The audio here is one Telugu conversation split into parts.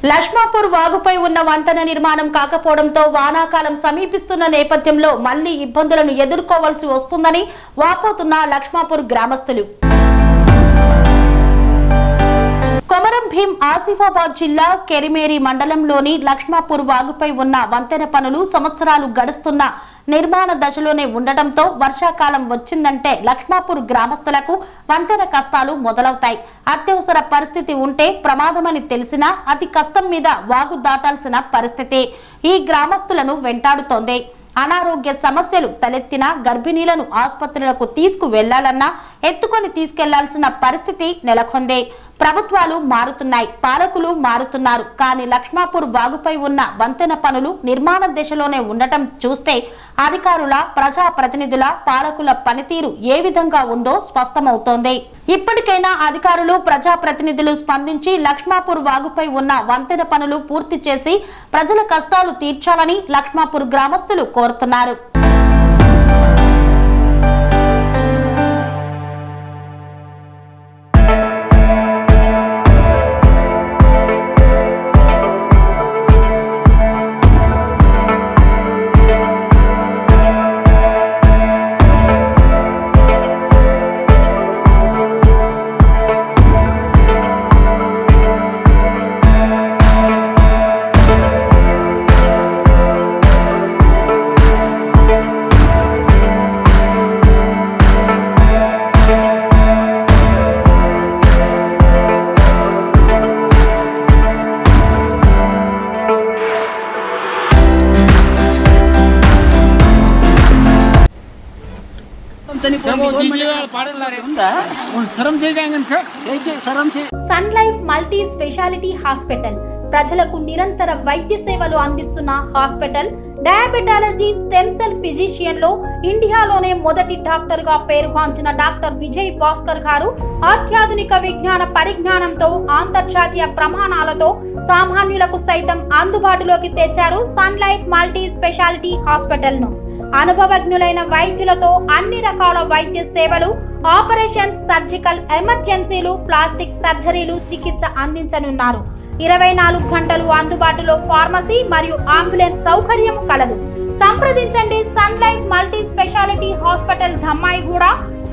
లక్ష్మాపూర్ వాగుపై ఉన్న వంతెన నిర్మాణం కాకపోవడంతో వానాకాలం సమీపిస్తున్న నేపథ్యంలో మళ్లీ ఇబ్బందులను ఎదుర్కోవాల్సి వస్తుందని వాపోతున్న లక్ష్మాపూర్ గ్రామస్తులు. కొమరం భీం ఆసిఫాబాద్ జిల్లా కెరిమేరి మండలంలోని లక్ష్మాపూర్ వాగుపై ఉన్న వంతెన పనులు సంవత్సరాలు గడుస్తున్న నిర్మాణ దశలోనే ఉండటంతో వర్షాకాలం వచ్చిందంటే లక్ష్మాపూర్ గ్రామస్తులకు వంతెన కష్టాలు మొదలవుతాయి. అత్యవసర పరిస్థితి ఉంటే ప్రమాదమని తెలిసినా అతి కష్టం మీద వాగు దాటాల్సిన పరిస్థితి ఈ గ్రామస్తులను వెంటాడుతోంది. అనారోగ్య సమస్యలు తలెత్తిన గర్భిణీలను ఆసుపత్రులకు తీసుకువెళ్లాలన్నా ఎత్తుకొని తీసుకెళ్లాల్సిన పరిస్థితి నెలకొంది. ప్రభుత్వాలు మారుతున్నాయి, పాలకులు మారుతున్నారు. కానీ లక్ష్మాపూర్ వాగుపై ఉన్న వంతెన పనులు నిర్మాణ దశలోనే ఉండటం చూస్తే అధికారుల, ప్రజాప్రతినిధుల, పాలకుల పనితీరు ఏ విధంగా ఉందో స్పష్టమవుతోంది. ఇప్పటికైనా అధికారులు, ప్రజాప్రతినిధులు స్పందించి లక్ష్మాపూర్ వాగుపై ఉన్న వంతెన పనులు పూర్తి చేసి ప్రజల కష్టాలు తీర్చాలని లక్ష్మాపూర్ గ్రామస్తులు కోరుతున్నారు. Sun life multi speciality hospital ప్రజలకు నిరంతర వైద్య సేవలు అందిస్తున్న hospital. Diabetology, stem cell physician లో ఇండియాలోనే మొదటి డాక్టర్ గా పేరుగాంచిన డాక్టర్ విజయ్ భాస్కర్ గారు అత్యాధునిక విజ్ఞాన పరిజ్ఞానంతో అంతర్జాతీయ ప్రమాణాలతో సామాన్యులకు సైతం అందుబాటులోకి తెచ్చారు sun life multi speciality hospital ను. అనుభవజ్ఞులైన వైద్యులతో అన్ని రకాల వైద్య సేవలు, ఆపరేషన్స్, సర్జికల్ ఎమర్జెన్సీలు, ప్లాస్టిక్ సర్జరీలు, చికిత్స అందించనున్నారు. 24 గంటలు అందుబాటులో ఫార్మసీ మరియు అంబులెన్స్ సౌకర్యం కలదు. సంప్రదించండి sun life multi speciality hospital, Dammaiguda.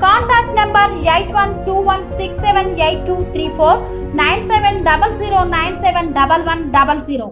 Contact number 8121678234 9700971100.